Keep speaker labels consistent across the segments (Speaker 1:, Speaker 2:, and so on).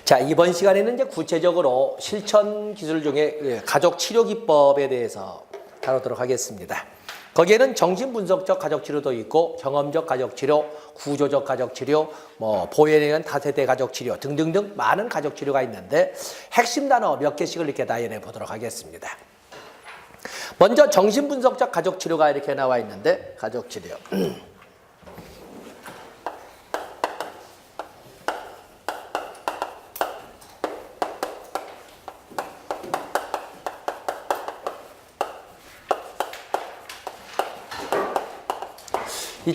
Speaker 1: 자, 이번 시간에는 이제 구체적으로 실천 기술 중에 가족 치료 기법에 대해서 다루도록 하겠습니다. 거기에는 정신분석적 가족치료도 있고 경험적 가족치료, 구조적 가족치료, 보행에 의한 다세대 가족치료 등등등 많은 가족치료가 있는데 핵심 단어 몇 개씩을 이렇게 나열해 보도록 하겠습니다. 먼저 정신분석적 가족치료가 이렇게 나와 있는데 가족치료.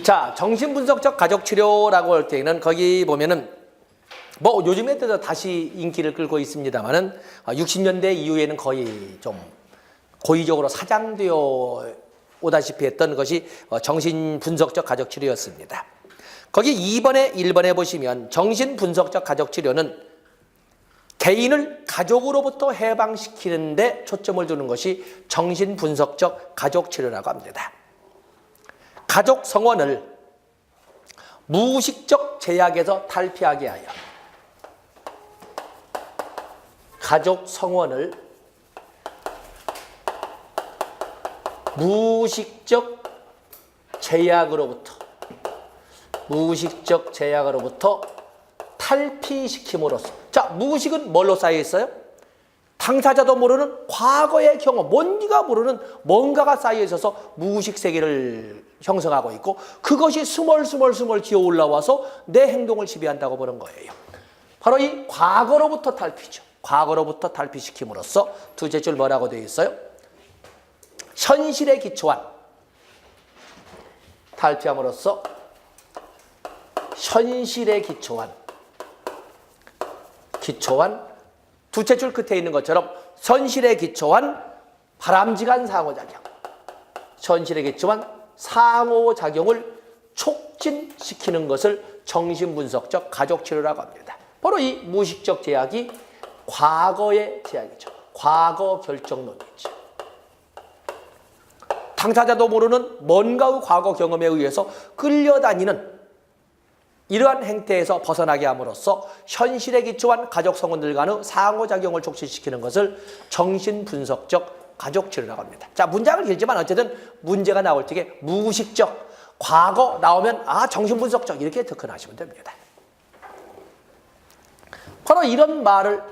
Speaker 1: 자, 정신분석적 가족치료라고 할 때는 거기 보면은 요즘에 또 다시 인기를 끌고 있습니다만은 60년대 이후에는 거의 좀 고의적으로 사장되어 오다시피 했던 것이 정신분석적 가족치료였습니다. 거기 2번에 1번에 보시면 정신분석적 가족치료는 개인을 가족으로부터 해방시키는 데 초점을 두는 것이 정신분석적 가족치료라고 합니다. 가족 성원을 무의식적 제약에서 탈피하게 하여 가족 성원을 무의식적 제약으로부터 탈피시킴으로써, 자, 무의식은 뭘로 쌓여 있어요? 당사자도 모르는 과거의 경험, 뭔가 모르는 뭔가가 쌓여 있어서 무의식 세계를 형성하고 있고 그것이 스멀스멀 기어 올라와서 내 행동을 지배한다고 보는 거예요. 바로 이 과거로부터 탈피죠. 과거로부터 탈피시킴으로써 두째 줄 뭐라고 되어 있어요? 현실에 기초한 탈피함으로써 현실에 기초한 두째 줄 끝에 있는 것처럼 현실에 기초한 바람직한 상호작용, 현실에 기초한 상호작용을 촉진시키는 것을 정신분석적 가족치료라고 합니다. 바로 이 무의식적 제약이 과거의 제약이죠. 과거 결정론이죠. 당사자도 모르는 뭔가의 과거 경험에 의해서 끌려다니는 이러한 행태에서 벗어나게 함으로써 현실에 기초한 가족 성원들 간의 상호작용을 촉진시키는 것을 정신분석적 가족치료라고 합니다. 자, 문장은 길지만 어쨌든 문제가 나올 적에 무의식적, 과거 나오면 정신분석적 이렇게 접근하시면 됩니다. 바로 이런 말을,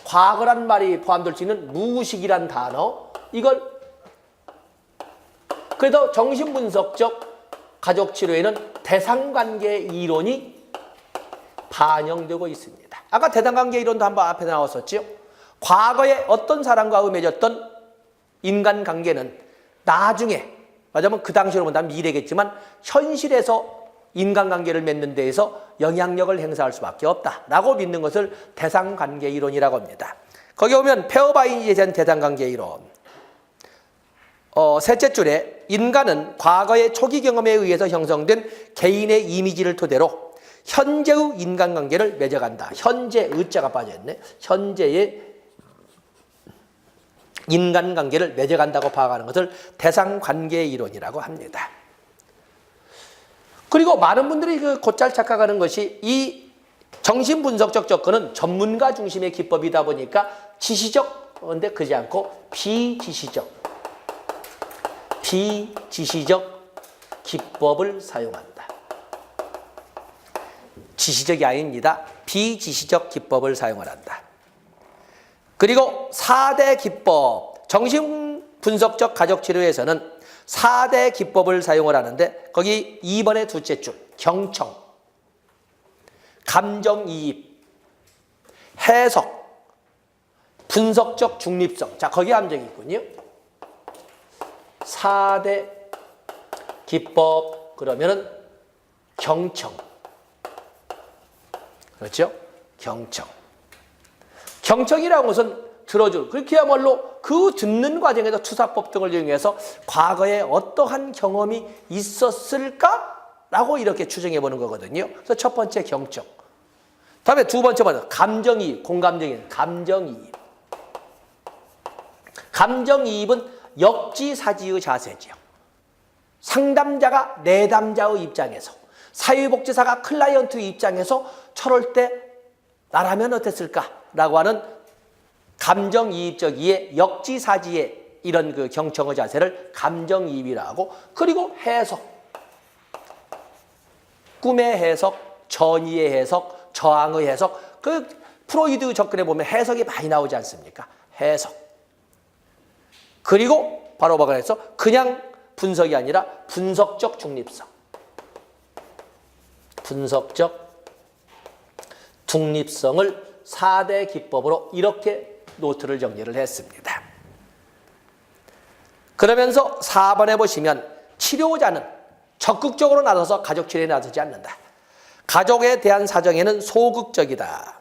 Speaker 1: 과거란 말이 포함될 수 있는 무의식이란 단어, 이걸 그래도 정신분석적 가족치료에는 대상관계 이론이 반영되고 있습니다. 아까 대상관계 이론도 한번 앞에 나왔었죠. 과거에 어떤 사람과 맺었던 인간관계는 나중에, 맞으면 그 당시로 본다면 미래겠지만 현실에서 인간관계를 맺는 데에서 영향력을 행사할 수밖에 없다라고 믿는 것을 대상관계 이론이라고 합니다. 거기 보면 페어바인에 대한 대상관계 이론. 셋째 줄에 인간은 과거의 초기 경험에 의해서 형성된 개인의 이미지를 토대로 현재의 인간관계를 맺어간다. 현재 의자가 빠져있네. 현재의 인간관계를 맺어간다고 파악하는 것을 대상관계 이론이라고 합니다. 그리고 많은 분들이 곧잘 착각하는 것이 이 정신분석적 접근은 전문가 중심의 기법이다 보니까 지시적, 근데 그지 않고 비지시적 기법을 사용한다. 지시적이 아닙니다. 비지시적 기법을 사용을 한다. 그리고 4대 기법, 정신분석적 가족치료에서는 4대 기법을 사용을 하는데 거기 2번의 두째 줄, 경청, 감정이입, 해석, 분석적 중립성. 자, 거기 함정이 있군요. 4대 기법, 그러면은 경청. 그렇죠? 경청. 경청이라는 것은 들어줄, 그렇게야말로 그 듣는 과정에서 투사법 등을 이용해서 과거에 어떠한 경험이 있었을까라고 이렇게 추정해 보는 거거든요. 그래서 첫 번째 경청. 다음에 두 번째 뭐냐? 감정이입, 공감적인 감정이입. 감정이입은 역지사지의 자세죠. 상담자가 내담자의 입장에서, 사회복지사가 클라이언트 입장에서 저럴 때 나라면 어땠을까라고 하는 감정이입적 이해, 역지사지의 이런 그 경청의 자세를 감정이입이라 하고, 그리고 해석, 꿈의 해석, 전의의 해석, 저항의 해석, 그 프로이드 접근에 보면 해석이 많이 나오지 않습니까? 해석. 그리고 바로 그래서 그냥 분석이 아니라 분석적 중립성. 분석적 중립성을 4대 기법으로 이렇게 노트를 정리를 했습니다. 그러면서 4번에 보시면 치료자는 적극적으로 나서서 가족 치료에 나서지 않는다. 가족에 대한 사정에는 소극적이다.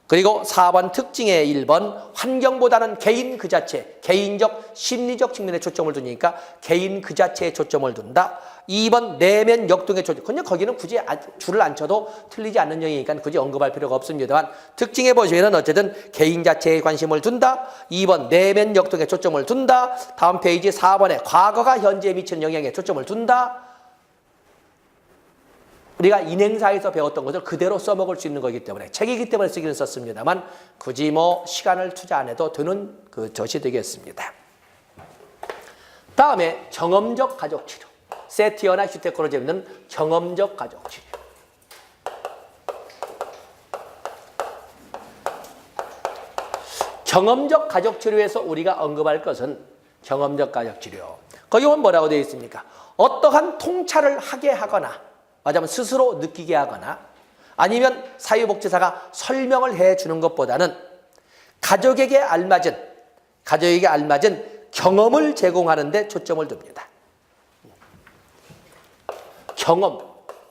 Speaker 1: 그리고 4번 특징의 1번 환경보다는 개인 그 자체, 개인적 심리적 측면에 초점을 두니까 개인 그 자체에 초점을 둔다. 2번 내면 역동에 초점. 그냥 거기는 굳이 줄을 안 쳐도 틀리지 않는 영이니까 굳이 언급할 필요가 없습니다만, 특징에 보시면 어쨌든 개인 자체에 관심을 둔다. 2번 내면 역동에 초점을 둔다. 다음 페이지 4번에 과거가 현재에 미치는 영향에 초점을 둔다. 우리가 인행사에서 배웠던 것을 그대로 써먹을 수 있는 거기 때문에, 책이기 때문에 쓰기는 썼습니다만 굳이 뭐 시간을 투자 안 해도 되는 그 젖이 되겠습니다. 다음에 경험적 가족치료. 세티어나 휴테크로 재밌는 경험적 가족치료. 경험적 가족치료에서 우리가 언급할 것은 경험적 가족치료. 거기 보면 뭐라고 되어 있습니까? 어떠한 통찰을 하게 하거나, 맞으면 스스로 느끼게 하거나, 아니면 사회복지사가 설명을 해주는 것보다는 가족에게 알맞은 경험을 제공하는 데 초점을 둡니다.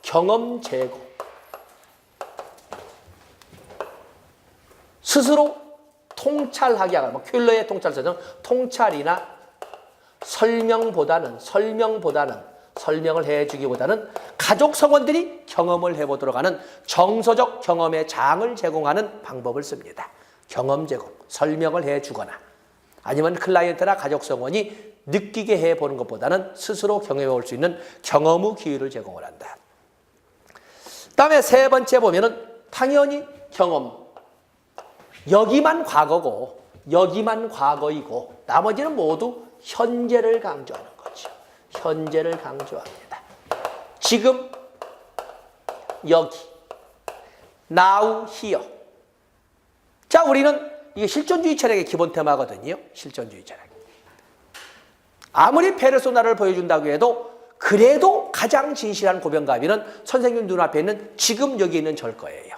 Speaker 1: 경험 제공. 스스로 통찰하게 하거나, 뭐 큘러의 통찰서는 통찰이나 설명을 해주기보다는 가족 성원들이 경험을 해보도록 하는 정서적 경험의 장을 제공하는 방법을 씁니다. 경험 제공, 설명을 해주거나, 아니면 클라이언트나 가족 성원이 느끼게 해보는 것보다는 스스로 경험해볼 수 있는 경험의 기회를 제공을 한다. 다음에 세 번째 보면은 당연히 경험. 여기만 과거고, 여기만 과거이고, 나머지는 모두 현재를 강조하는 거죠. 현재를 강조합니다. 지금, 여기, now, here. 자, 우리는 이게 실존주의 철학의 기본 테마거든요. 실존주의 철학. 아무리 페르소나를 보여준다고 해도 그래도 가장 진실한 고병가비는 선생님 눈앞에 있는 지금 여기 있는 절 거예요.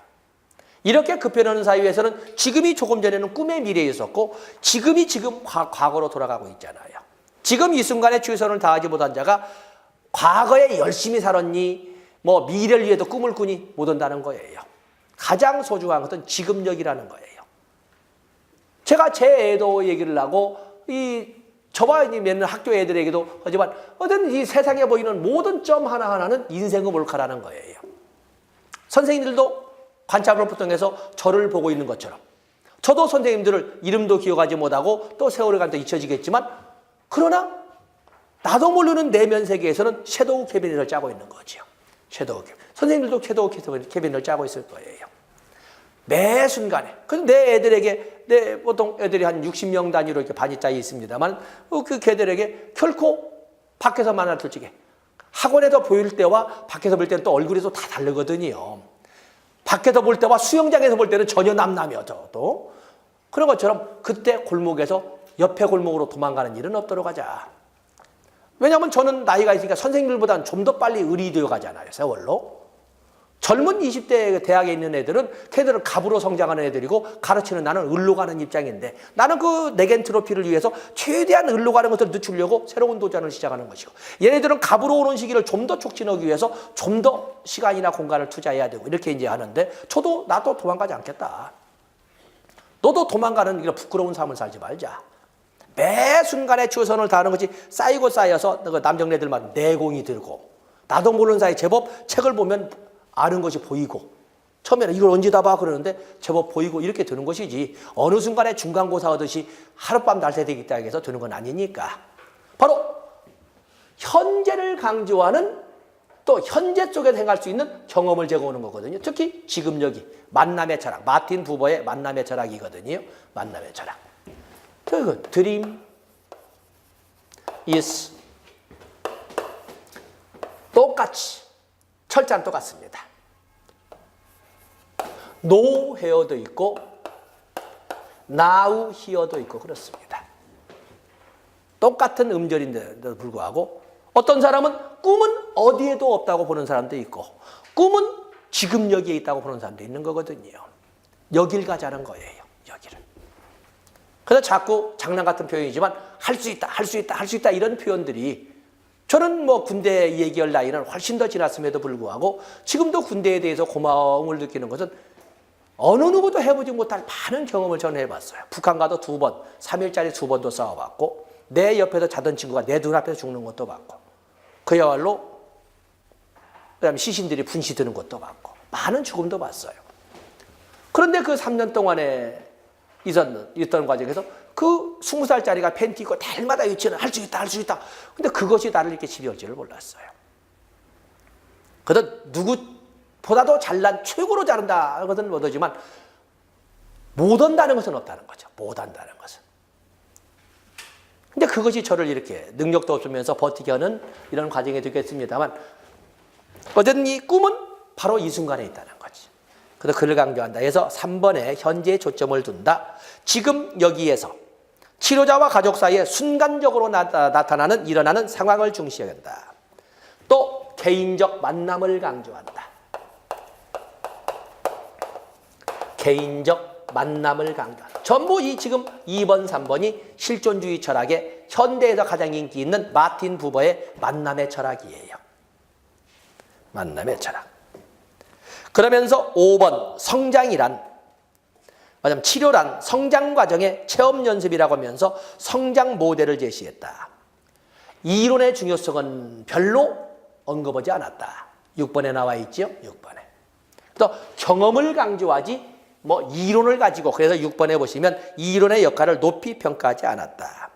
Speaker 1: 이렇게 급변하는 사회에서는 지금이 조금 전에는 꿈의 미래에 있었고 지금이 지금 과거로 돌아가고 있잖아요. 지금 이 순간에 최선을 다하지 못한 자가 과거에 열심히 살았니, 뭐 미래를 위해도 꿈을 꾸니 못 온다는 거예요. 가장 소중한 것은 지금력이라는 거예요. 제가 제 애도 얘기를 하고 저와 있는 학교 애들에게도 하지만 어떤 이 세상에 보이는 모든 점 하나하나는 인생의 몰카라는 거예요. 선생님들도 관찰을 통해서 저를 보고 있는 것처럼 저도 선생님들을 이름도 기억하지 못하고 또 세월이 가면 또 잊혀지겠지만 그러나 나도 모르는 내면 세계에서는 섀도우 캐비닛을 짜고 있는 거죠. 섀도우 캐비닛. 선생님들도 섀도우 캐비닛을 짜고 있을 거예요. 매 순간에. 근데 내 애들에게, 보통 애들이 한 60명 단위로 이렇게 반이 짜여 있습니다만, 그 걔들에게 결코 밖에서 만날 솔직히 학원에서 보일 때와 밖에서 볼 때는 또 얼굴이 또 다 다르거든요. 밖에서 볼 때와 수영장에서 볼 때는 전혀 남남이죠. 또 그런 것처럼 그때 골목에서 옆에 골목으로 도망가는 일은 없도록 하자. 왜냐하면 저는 나이가 있으니까 선생님들보다는 좀 더 빨리 의리되어 가잖아요. 세월로. 젊은 20대 대학에 있는 애들은 걔들은 갑으로 성장하는 애들이고 가르치는 나는 을로 가는 입장인데 나는 그 내겐 트로피를 위해서 최대한 을로 가는 것을 늦추려고 새로운 도전을 시작하는 것이고 얘네들은 갑으로 오는 시기를 좀 더 촉진하기 위해서 좀 더 시간이나 공간을 투자해야 되고 이렇게 이제 하는데 나도 도망가지 않겠다. 너도 도망가는 이런 부끄러운 삶을 살지 말자. 매 순간에 최선을 다하는 것이 쌓이고 쌓여서 남정네들만 내공이 들고 나도 모르는 사이 제법 책을 보면 아는 것이 보이고 처음에는 이걸 언제 다 봐 그러는데 제법 보이고 이렇게 되는 것이지 어느 순간에 중간고사 하듯이 하룻밤 날새되기 해서 되는 건 아니니까 바로 현재를 강조하는 또 현재 속에서 행할 수 있는 경험을 제공하는 거거든요. 특히 지금 여기 만남의 철학, 마틴 부버의 만남의 철학이거든요. 만남의 철학. 그 dream is 똑같이 철자는 똑같습니다. now here도 있고 now here도 있고 그렇습니다. 똑같은 음절인데도 불구하고 어떤 사람은 꿈은 어디에도 없다고 보는 사람도 있고 꿈은 지금 여기에 있다고 보는 사람도 있는 거거든요. 여길 가자는 거예요. 여기를. 그래서 자꾸 장난 같은 표현이지만 할 수 있다, 할 수 있다, 할 수 있다 이런 표현들이 저는 뭐 군대 얘기할 나이는 훨씬 더 지났음에도 불구하고 지금도 군대에 대해서 고마움을 느끼는 것은 어느 누구도 해보지 못할 많은 경험을 저는 해봤어요. 북한과도 2번, 3일짜리 2번도 싸워봤고 내 옆에서 자던 친구가 내 눈앞에서 죽는 것도 봤고 그야말로 그다음에 시신들이 분시 드는 것도 봤고 많은 죽음도 봤어요. 그런데 그 3년 동안에 있던 과정에서 그 20살짜리가 팬티 입고 달마다 유치는 할 수 있다, 할 수 있다. 근데 그것이 나를 이렇게 시비할 줄을 몰랐어요. 그래서 누구보다도 잘난 최고로 잘한다 것은 못하지만 못한다는 것은 없다는 거죠. 못한다는 것은. 근데 그것이 저를 이렇게 능력도 없으면서 버티게 하는 이런 과정이 되겠습니다만 어쨌든 이 꿈은 바로 이 순간에 있다는 거지. 그래서 그를 강조한다. 그래서 3번에 현재에 초점을 둔다. 지금 여기에서 치료자와 가족 사이에 순간적으로 나타나는 일어나는 상황을 중시한다. 또 개인적 만남을 강조한다. 개인적 만남을 강조한다. 전부 이 지금 2번, 3번이 실존주의 철학의 현대에서 가장 인기 있는 마틴 부버의 만남의 철학이에요. 만남의 철학. 그러면서 5번 성장이란 맞으면 치료란 성장 과정의 체험 연습이라고 하면서 성장 모델을 제시했다. 이론의 중요성은 별로 언급하지 않았다. 6번에 나와 있죠. 6번에. 또 경험을 강조하지 뭐 이론을 가지고 그래서 6번에 보시면 이론의 역할을 높이 평가하지 않았다.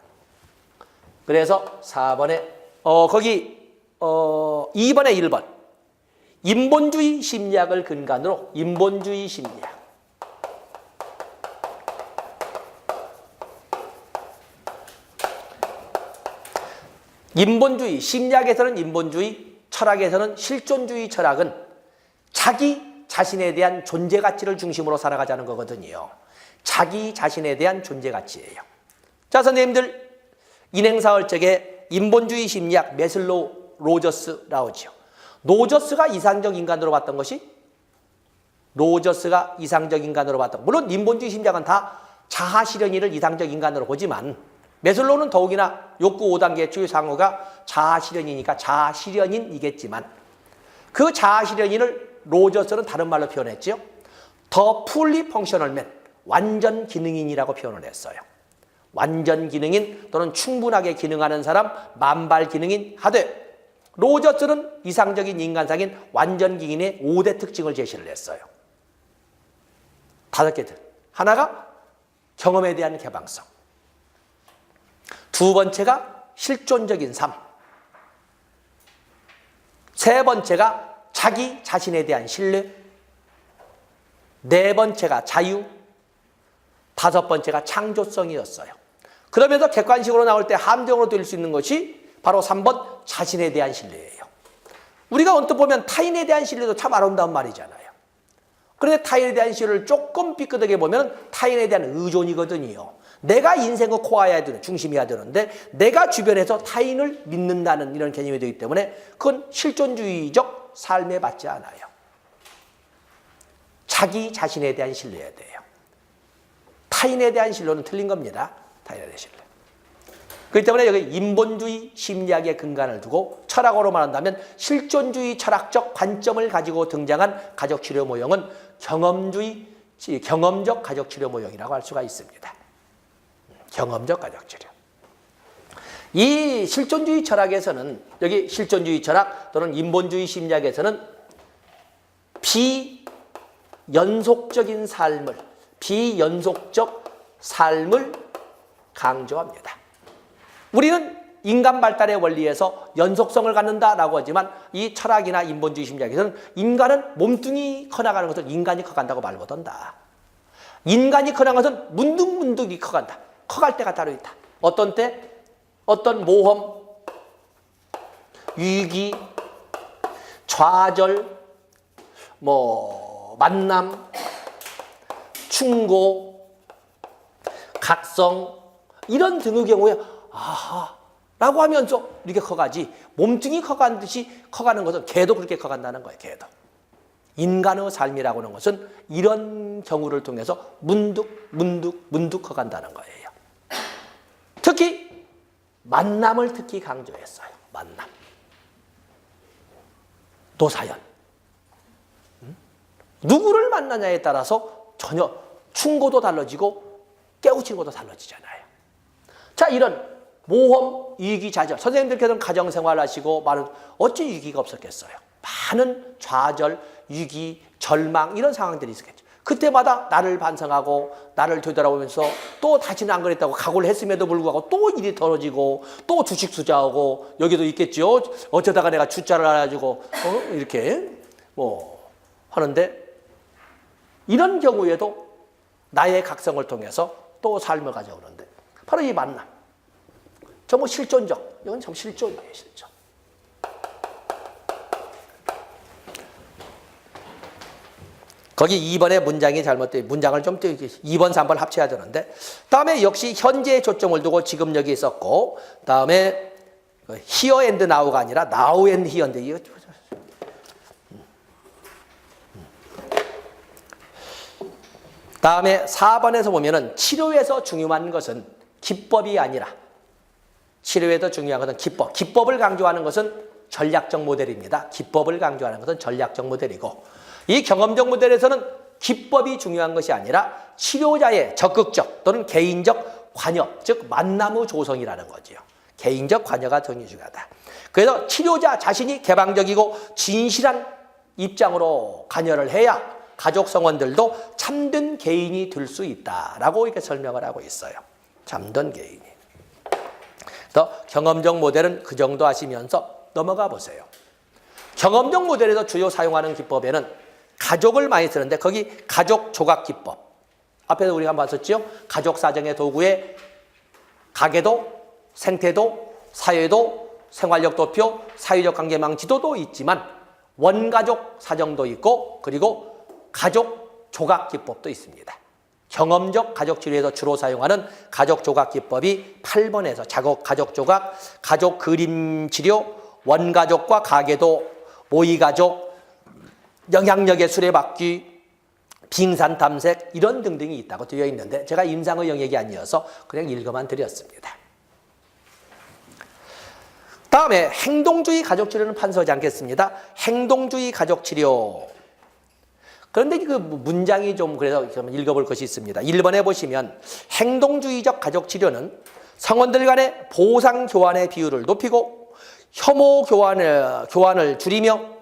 Speaker 1: 그래서 4번에 거기 2번에 1번 인본주의 심리학을 근간으로 인본주의 심리학 인본주의 심리학에서는 인본주의 철학에서는 실존주의 철학은 자기 자신에 대한 존재 가치를 중심으로 살아가자는 거거든요. 자기 자신에 대한 존재 가치예요. 자, 선생님들 인행사활책에 인본주의 심리학 메슬로우 로저스 나오죠. 로저스가 이상적 인간으로 봤던 것이 로저스가 이상적 인간으로 봤던 물론 인본주의 심리학은 다 자아실현이를 이상적 인간으로 보지만 메슬로우는 더욱이나 욕구 5단계 최상호가 자아실현이니까 자아실현인이겠지만 그 자아실현인을 로저스는 다른 말로 표현했죠. 더 풀리 펑셔널맨, 완전 기능인이라고 표현을 했어요. 완전 기능인 또는 충분하게 기능하는 사람, 만발 기능인 하되 로저스는 이상적인 인간상인 완전 기능인의 5대 특징을 제시를 했어요. 5개들. 하나가 경험에 대한 개방성. 두 번째가 실존적인 삶. 세 번째가 자기 자신에 대한 신뢰. 네 번째가 자유. 다섯 번째가 창조성이었어요. 그러면서 객관식으로 나올 때 함정으로 들릴 수 있는 것이 바로 3번 자신에 대한 신뢰예요. 우리가 언뜻 보면 타인에 대한 신뢰도 참 아름다운 말이잖아요. 그런데 타인에 대한 신뢰를 조금 삐끗하게 보면 타인에 대한 의존이거든요. 내가 인생의 코어여야 되는, 중심이어야 되는데 내가 주변에서 타인을 믿는다는 이런 개념이 되기 때문에 그건 실존주의적 삶에 맞지 않아요. 자기 자신에 대한 신뢰여야 돼요. 타인에 대한 신뢰는 틀린 겁니다. 타인에 대한 신뢰. 그렇기 때문에 여기 인본주의 심리학의 근간을 두고 철학으로 말한다면 실존주의 철학적 관점을 가지고 등장한 가족치료 모형은 경험적 가족치료 모형이라고 할 수가 있습니다. 경험적 가족치료. 이 실존주의 철학에서는 여기 실존주의 철학 또는 인본주의 심리학에서는 비연속적인 삶을 비연속적 삶을 강조합니다. 우리는 인간 발달의 원리에서 연속성을 갖는다라고 하지만 이 철학이나 인본주의 심리학에서는 인간은 몸뚱이 커나가는 것을 인간이 커간다고 말 못한다. 인간이 커나가는 것은 문득문득이 커간다. 커갈 때가 따로 있다. 어떤 때? 어떤 모험, 위기, 좌절, 만남, 충고, 각성 이런 등의 경우에 아하 라고 하면서 이렇게 커가지 몸뚱이 커가는 듯이 커가는 것은 개도 그렇게 커간다는 거예요. 개도. 인간의 삶이라고 하는 것은 이런 경우를 통해서 문득 커간다는 거예요. 특히 만남을 특히 강조했어요. 만남. 노사연. 누구를 만나냐에 따라서 전혀 충고도 달라지고 깨우치는 것도 달라지잖아요. 자, 이런 모험, 위기, 좌절. 선생님들께서는 가정생활 하시고 말은 어찌 위기가 없었겠어요. 많은 좌절, 위기, 절망 이런 상황들이 있었겠죠. 그때마다 나를 반성하고 나를 되돌아보면서 또 다시는 안 그랬다고 각오를 했음에도 불구하고 또 일이 벌어지고 또 주식 투자하고 여기도 있겠죠. 어쩌다가 내가 주자를 알아가지고 이렇게 하는데 이런 경우에도 나의 각성을 통해서 또 삶을 가져오는데 바로 이 만남. 정말 실존적. 이건 참 실존이에요. 실존. 거기 2번의 문장이 잘못돼. 문장을 좀 2번, 3번 합쳐야 되는데 다음에 역시 현재에 초점을 두고 지금 여기 있었고 다음에 here and now가 아니라 now and here인데 다음에 4번에서 보면은 치료에서 중요한 것은 기법이 아니라 치료에서 중요한 것은 기법. 기법을 강조하는 것은 전략적 모델입니다. 기법을 강조하는 것은 전략적 모델이고 이 경험적 모델에서는 기법이 중요한 것이 아니라 치료자의 적극적 또는 개인적 관여, 즉 만남의 조성이라는 거죠. 개인적 관여가 더 중요하다. 그래서 치료자 자신이 개방적이고 진실한 입장으로 관여를 해야 가족 성원들도 참된 개인이 될 수 있다라고 이렇게 설명을 하고 있어요. 참된 개인이. 그래서 경험적 모델은 그 정도 하시면서 넘어가 보세요. 경험적 모델에서 주요 사용하는 기법에는 가족을 많이 쓰는데 거기 가족 조각 기법. 앞에서 우리가 봤었죠? 가족 사정의 도구에 가계도, 생태도, 사회도, 생활력 도표, 사회적 관계망 지도도 있지만 원가족 사정도 있고 그리고 가족 조각 기법도 있습니다. 경험적 가족 치료에서 주로 사용하는 가족 조각 기법이 8번에서 가족 조각, 가족 그림 치료, 원가족과 가계도, 모의가족, 영향력의 수레바퀴, 빙산 탐색 이런 등등이 있다고 되어 있는데 제가 임상의 영역이 아니어서 그냥 읽어만 드렸습니다. 다음에 행동주의 가족치료는 판서하지 않겠습니다. 행동주의 가족치료. 그런데 그 문장이 좀 그래서 읽어볼 것이 있습니다. 1번에 보시면 행동주의적 가족치료는 성원들 간의 보상 교환의 비율을 높이고 혐오 교환을 줄이며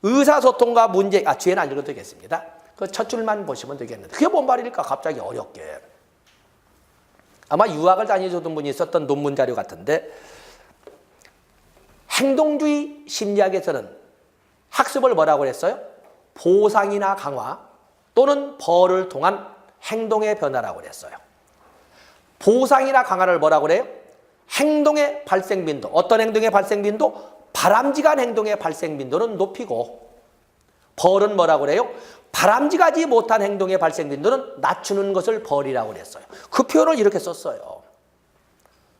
Speaker 1: 의사소통과 문제, 뒤에는 안 읽어도 되겠습니다. 그 첫 줄만 보시면 되겠는데 그게 뭔 말일까 갑자기 어렵게. 아마 유학을 다니셨던 분이 썼던 논문 자료 같은데 행동주의 심리학에서는 학습을 뭐라고 그랬어요? 보상이나 강화 또는 벌을 통한 행동의 변화라고 그랬어요. 보상이나 강화를 뭐라고 그래요? 행동의 발생 빈도. 어떤 행동의 발생 빈도? 바람직한 행동의 발생 빈도는 높이고 벌은 뭐라고 그래요? 바람직하지 못한 행동의 발생 빈도는 낮추는 것을 벌이라고 그랬어요. 그 표현을 이렇게 썼어요.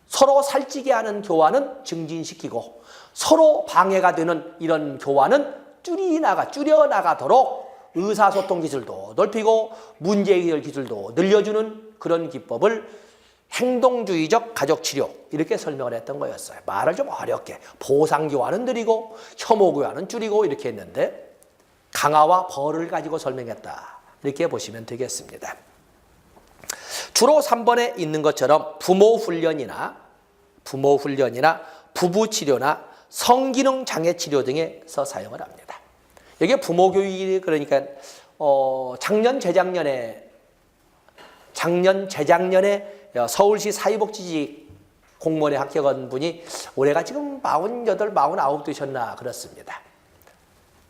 Speaker 1: 서로 살찌게 하는 교환은 증진시키고 서로 방해가 되는 이런 교환은 줄여나가도록 의사소통 기술도 넓히고 문제 해결 기술도 늘려주는 그런 기법을 행동주의적 가족치료 이렇게 설명을 했던 거였어요. 말을 좀 어렵게 보상교환은 늘리고 혐오교환은 줄이고 이렇게 했는데 강화와 벌을 가지고 설명했다. 이렇게 보시면 되겠습니다. 주로 3번에 있는 것처럼 부모훈련이나 부부치료나 성기능 장애 치료 등에서 사용을 합니다. 여기에 부모교육이 그러니까 작년 재작년에 서울시 사회복지직 공무원에 합격한 분이 올해가 지금 48, 49 되셨나 그렇습니다.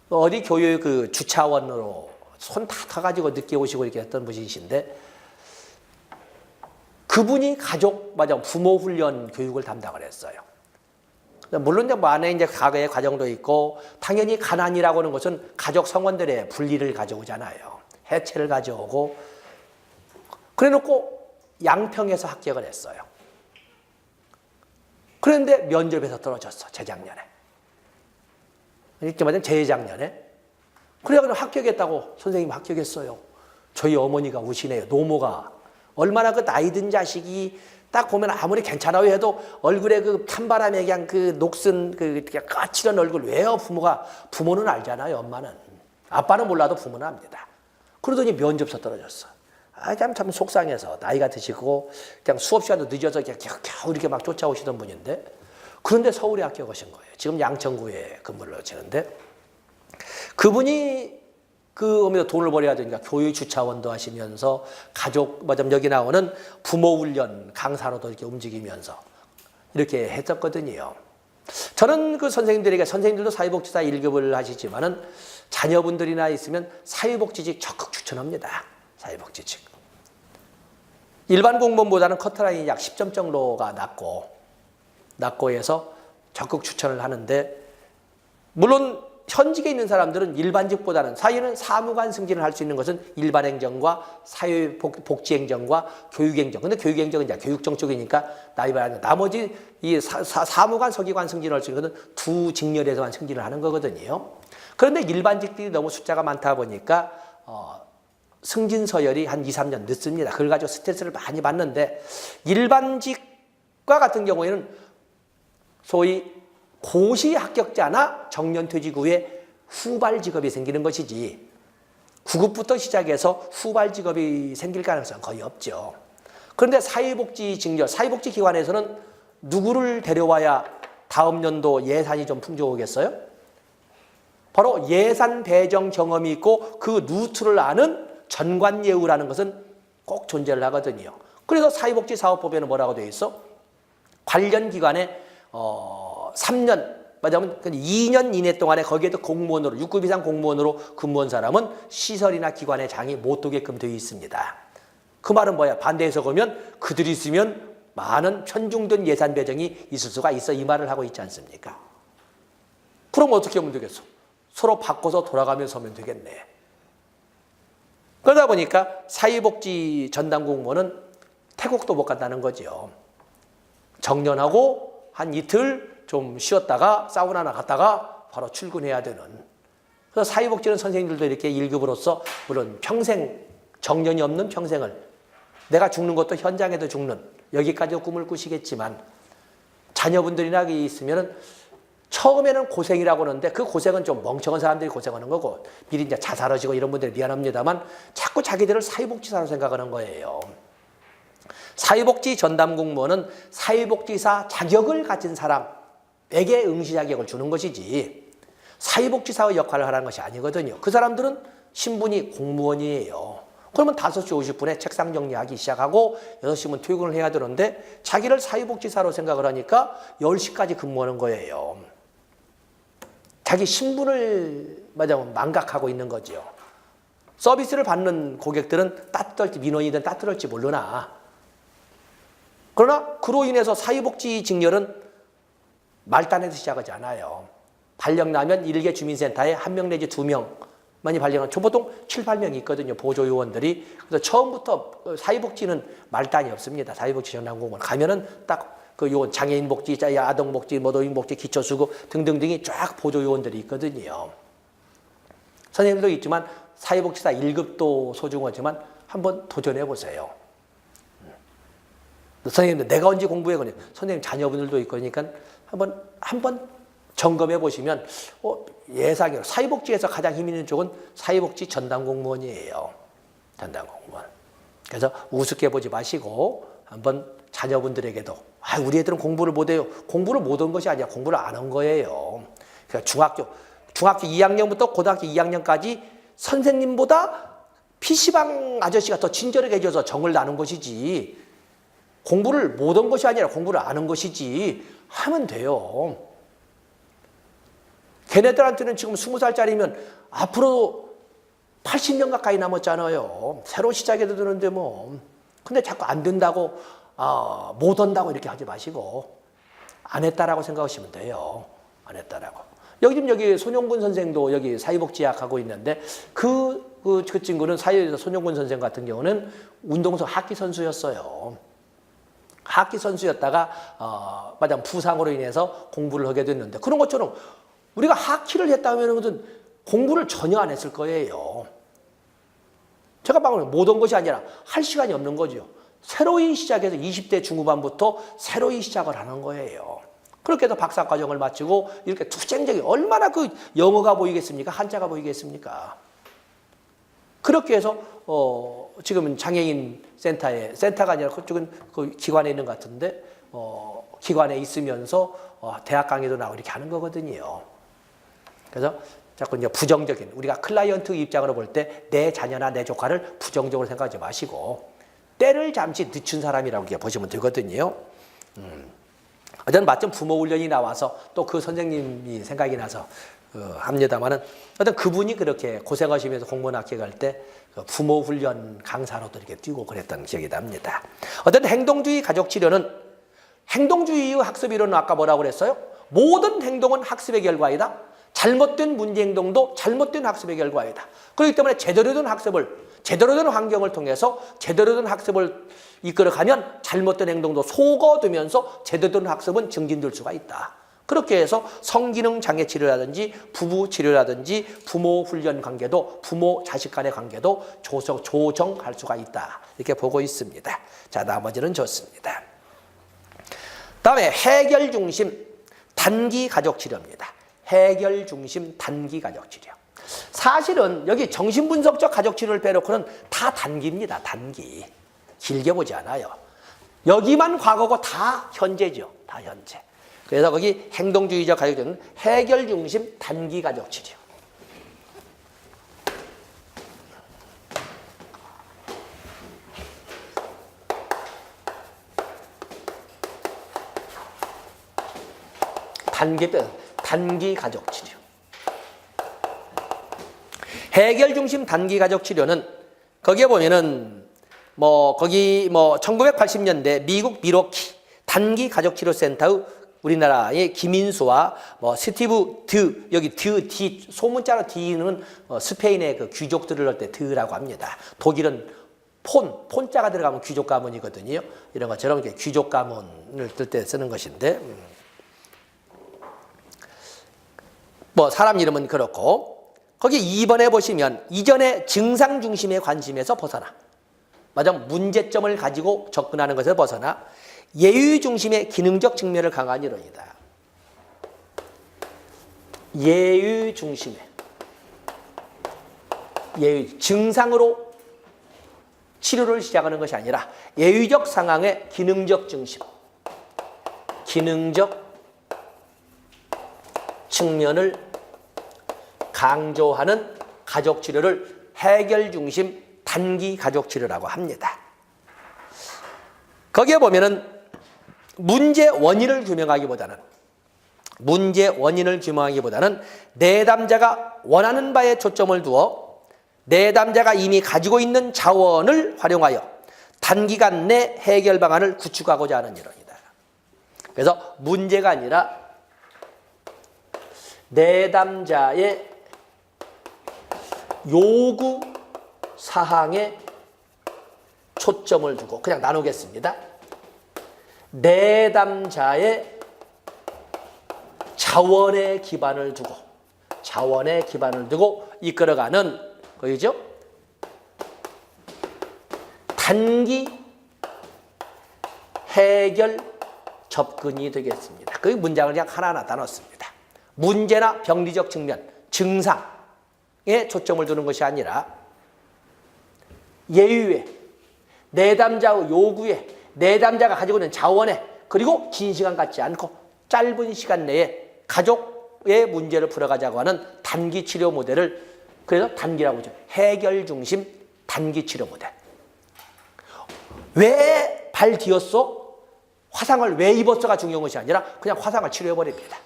Speaker 1: 어디 교육 그 주차원으로 손 다 타가지고 늦게 오시고 이렇게 했던 분이신데 그분이 가족, 부모 훈련 교육을 담당을 했어요. 물론 이제 뭐 안에 이제 과거의 과정도 있고 당연히 가난이라고 하는 것은 가족 성원들의 분리를 가져오잖아요. 해체를 가져오고 그래 놓고 양평에서 합격을 했어요. 그런데 면접에서 떨어졌어. 재작년에. 이렇게 말하면 재작년에. 그래서 합격했다고 선생님 합격했어요. 저희 어머니가 우시네요. 노모가. 얼마나 그 나이 든 자식이 딱 보면 아무리 괜찮아요 해도 얼굴에 그 찬바람에 그냥 그 녹슨 그 까칠한 얼굴 왜요? 부모는 알잖아요. 엄마는. 아빠는 몰라도 부모는 압니다. 그러더니 면접서 떨어졌어. 참 속상해서 나이가 드시고 그냥 수업 시간도 늦어서 겨우 이렇게 막 쫓아오시던 분인데 그런데 서울에 합격하신 거예요. 지금 양천구에 근무를 하시는데 그분이 그 어머니가 돈을 벌어야 되니까 교육 주차원도 하시면서 가족 여기 나오는 부모 훈련 강사로도 이렇게 움직이면서 이렇게 했었거든요. 저는 그 선생님들도 사회복지사 1급을 하시지만은 자녀분들이나 있으면 사회복지직 적극 추천합니다. 사회복지직. 일반 공무원보다는 커트라인이 약 10점 정도가 낮고 해서 적극 추천을 하는데 물론 현직에 있는 사람들은 일반직보다는 사회는 사무관 승진을 할 수 있는 것은 일반행정과 사회복지행정과 교육행정. 근데 교육행정은 이제 교육청 쪽이니까 나머지 이 사무관 서기관 승진을 할 수 있는 것은 두 직렬에서만 승진을 하는 거거든요. 그런데 일반직들이 너무 숫자가 많다 보니까 승진 서열이 한 2, 3년 늦습니다. 그걸 가지고 스트레스를 많이 받는데 일반직과 같은 경우에는 소위 고시 합격자나 정년퇴직 후에 후발 직업이 생기는 것이지 9급부터 시작해서 후발 직업이 생길 가능성은 거의 없죠. 그런데 사회복지기관에서는 누구를 데려와야 다음 연도 예산이 좀 풍족하겠어요? 바로 예산 배정 경험이 있고 그 루트를 아는 전관예우라는 것은 꼭 존재를 하거든요. 그래서 사회복지사업법에는 뭐라고 되어 있어? 관련 기관에 3년, 말하자면 2년 이내 동안에 거기에도 공무원으로 6급 이상 공무원으로 근무한 사람은 시설이나 기관의 장이 못 두게끔 되어 있습니다. 그 말은 뭐야? 반대해서 보면 그들이 있으면 많은 편중된 예산 배정이 있을 수가 있어 이 말을 하고 있지 않습니까? 그럼 어떻게 하면 되겠어? 서로 바꿔서 돌아가면서 하면 되겠네. 그러다 보니까 사회복지 전담 공무원은 태국도 못 간다는 거죠. 정년하고 한 이틀 좀 쉬었다가 사우나나 갔다가 바로 출근해야 되는. 그래서 사회복지는 선생님들도 이렇게 1급으로서 물론 평생 정년이 없는 평생을 내가 죽는 것도 현장에도 죽는 여기까지 꿈을 꾸시겠지만 자녀분들이나 있으면은 처음에는 고생이라고 하는데 그 고생은 좀 멍청한 사람들이 고생하는 거고 미리 이제 자살하시고 이런 분들이 미안합니다만 자꾸 자기들을 사회복지사로 생각하는 거예요. 사회복지 전담 공무원은 사회복지사 자격을 가진 사람에게 응시 자격을 주는 것이지 사회복지사의 역할을 하라는 것이 아니거든요. 그 사람들은 신분이 공무원이에요. 그러면 5시 50분에 책상 정리하기 시작하고 6시면 퇴근을 해야 되는데 자기를 사회복지사로 생각을 하니까 10시까지 근무하는 거예요. 자기 신분을 망각하고 있는 거죠. 서비스를 받는 고객들은 따뜻할지 민원이든 따뜻할지 모르나. 그러나 그로 인해서 사회복지 직렬은 말단에서 시작하지 않아요. 발령 나면 일개 주민센터에 1명 내지 2명만이 발령한 보통 7, 8명이 있거든요. 보조요원들이. 그래서 처음부터 사회복지는 말단이 없습니다. 사회복지 전담공무원 가면은 딱 그 요원 장애인 복지, 아동 복지, 노인 복지, 기초수급 등등등이 쫙 보조요원들이 있거든요. 선생님도 있지만 사회복지사 1급도 소중하지만 한번 도전해 보세요. 선생님들 내가 언제 공부해? 선생님 자녀분들도 있고 그러니까 한번 점검해 보시면 예상으로 사회복지에서 가장 힘 있는 쪽은 사회복지 전담 공무원이에요. 전담 공무원. 그래서 우습게 보지 마시고 한번 자녀분들에게도 우리 애들은 공부를 못해요. 공부를 못한 것이 아니라 공부를 안 한 거예요. 그러니까 중학교 2학년부터 고등학교 2학년까지 선생님보다 PC방 아저씨가 더 친절하게 해줘서 정을 나눈 것이지 공부를 못한 것이 아니라 공부를 아는 것이지 하면 돼요. 걔네들한테는 지금 20살짜리면 앞으로 80년 가까이 남았잖아요. 새로 시작해도 되는데 뭐. 근데 자꾸 안 된다고 못 한다고 이렇게 하지 마시고 안 했다라고 생각하시면 돼요. 안 했다라고. 여기 손용근 선생도 여기 사회복지학 하고 있는데 그 친구는 사회에서 손용근 선생 같은 경우는 하키 선수였어요. 하키 선수였다가 마냥 부상으로 인해서 공부를 하게 됐는데 그런 것처럼 우리가 하키를 했다면 공부를 전혀 안 했을 거예요. 제가 방금 못한 것이 아니라 할 시간이 없는 거죠. 새로이 시작해서 20대 중후반부터 새로이 시작을 하는 거예요. 그렇게 해서 박사과정을 마치고 이렇게 투쟁적인 얼마나 그 영어가 보이겠습니까? 한자가 보이겠습니까? 그렇게 해서 지금은 장애인 센터가 아니라 그쪽은 그 기관에 있는 것 같은데 기관에 있으면서 대학 강의도 나오고 이렇게 하는 거거든요. 그래서 자꾸 이제 부정적인 우리가 클라이언트 입장으로 볼 때 내 자녀나 내 조카를 부정적으로 생각하지 마시고 때를 잠시 늦춘 사람이라고 보시면 되거든요. 어쨌든 마침 부모 훈련이 나와서 또 그 선생님이 생각이 나서 합니다만은 어떤 그분이 그렇게 고생하시면서 공무원 합격할 때 부모 훈련 강사로도 이렇게 뛰고 그랬던 기억이 납니다. 어쨌든 행동주의 가족 치료는 행동주의 학습 이론은 아까 뭐라고 그랬어요? 모든 행동은 학습의 결과이다. 잘못된 문제 행동도 잘못된 학습의 결과이다. 그렇기 때문에 제대로 된 학습을 제대로 된 환경을 통해서 제대로 된 학습을 이끌어가면 잘못된 행동도 속어두면서 제대로 된 학습은 증진될 수가 있다. 그렇게 해서 성기능 장애 치료라든지 부부 치료라든지 부모 훈련 관계도 부모 자식 간의 관계도 조정할 수가 있다. 이렇게 보고 있습니다. 자, 나머지는 좋습니다. 다음에 해결 중심 단기 가족 치료입니다. 해결 중심 단기 가족 치료. 사실은 여기 정신분석적 가족 치료를 빼놓고는 다 단기입니다. 단기. 길게 보지 않아요. 여기만 과거고 다 현재죠. 다 현재. 그래서 거기 행동주의적 가족 치료는 해결 중심 단기 가족 치료. 단기 가족 치료. 해결 중심 단기 가족 치료는 거기에 보면은 1980년대 미국 미러키 단기 가족 치료 센터의 우리나라의 김인수와 스티브 여기 D 소문자로 D는 스페인의 그 귀족들을 할 때 드라고 합니다. 독일은 폰자가 들어가면 귀족 가문이거든요. 이런 것처럼 이렇게 귀족 가문을 뜰 때 쓰는 것인데 사람 이름은 그렇고 거기 2번에 보시면 이전의 증상 중심의 관심에서 벗어나 문제점을 가지고 접근하는 것에서 벗어나 예의 중심의 기능적 측면을 강화한 이론이다. 예의 중심의 증상으로 치료를 시작하는 것이 아니라 예의적 상황의 기능적 중심, 기능적 측면을 강조하는 가족 치료를 해결 중심 단기 가족 치료라고 합니다. 거기에 보면은 문제 원인을 규명하기보다는 내담자가 원하는 바에 초점을 두어 내담자가 이미 가지고 있는 자원을 활용하여 단기간 내 해결 방안을 구축하고자 하는 이론이다. 그래서 문제가 아니라 내담자의 요구 사항에 초점을 두고 그냥 나누겠습니다. 내담자의 자원에 기반을 두고 이끌어가는 거이죠. 단기 해결 접근이 되겠습니다. 그 문장을 그냥 하나하나 나눴습니다. 문제나 병리적 측면, 증상에 초점을 두는 것이 아니라 예유에, 내담자의 요구에, 내담자가 가지고 있는 자원에, 그리고 긴 시간 갖지 않고 짧은 시간 내에 가족의 문제를 풀어가자고 하는 단기 치료 모델을 그래서 단기라고 하죠. 해결 중심 단기 치료 모델. 왜 발 뒤었어? 화상을 왜 입었어가 중요한 것이 아니라 그냥 화상을 치료해버립니다.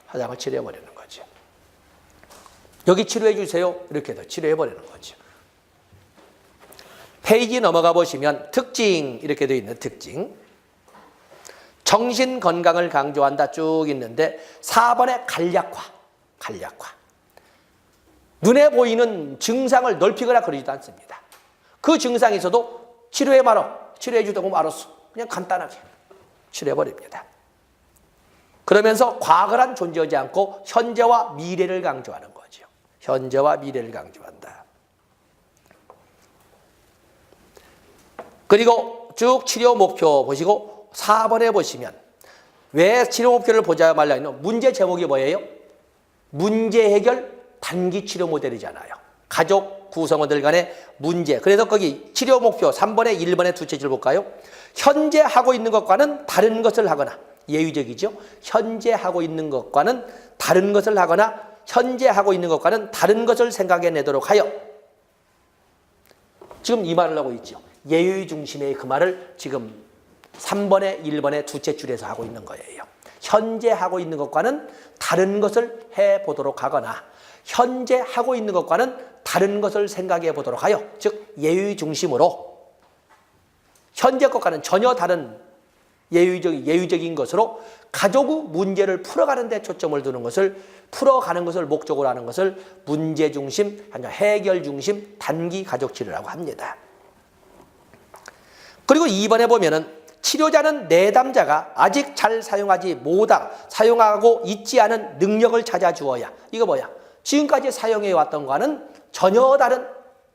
Speaker 1: 화상을 치료해버리는 거죠. 여기 치료해 주세요. 이렇게 해서 치료해버리는 거죠. 페이지 넘어가 보시면 특징 이렇게 되어 있는 특징. 정신 건강을 강조한다 쭉 있는데 4번에 간략화. 눈에 보이는 증상을 넓히거나 그러지도 않습니다. 그 증상이 있어도 치료해 말어. 치료해 주다고 말았어. 그냥 간단하게 치료해버립니다. 그러면서 과거란 존재하지 않고 현재와 미래를 강조하는 거죠. 현재와 미래를 강조한다. 그리고 쭉 치료 목표 보시고 4번에 보시면 왜 치료 목표를 보자 말라 했노? 문제 제목이 뭐예요? 문제 해결 단기 치료 모델이잖아요. 가족 구성원들 간의 문제. 그래서 거기 치료 목표 3번에 1번에 두 체질 볼까요? 현재 하고 있는 것과는 다른 것을 하거나 예외적이죠. 현재 하고 있는 것과는 다른 것을 하거나 현재 하고 있는 것과는 다른 것을 생각해내도록 하여. 지금 이 말을 하고 있죠. 예의 중심의 그 말을 지금 3번에 1번에 두 채줄에서 하고 있는 거예요. 현재 하고 있는 것과는 다른 것을 해보도록 하거나 현재 하고 있는 것과는 다른 것을 생각해 보도록 하여, 즉 예의 중심으로 현재 것과는 전혀 다른 예의적인 것으로 가족의 문제를 풀어가는 데 초점을 두는 것을, 풀어가는 것을 목적으로 하는 것을 문제 중심, 해결 중심 단기 가족 치료라고 합니다. 그리고 2번에 보면은 치료자는 내담자가 아직 잘 사용하고 있지 않은 능력을 찾아주어야. 이거 뭐야? 지금까지 사용해왔던 것과는 전혀 다른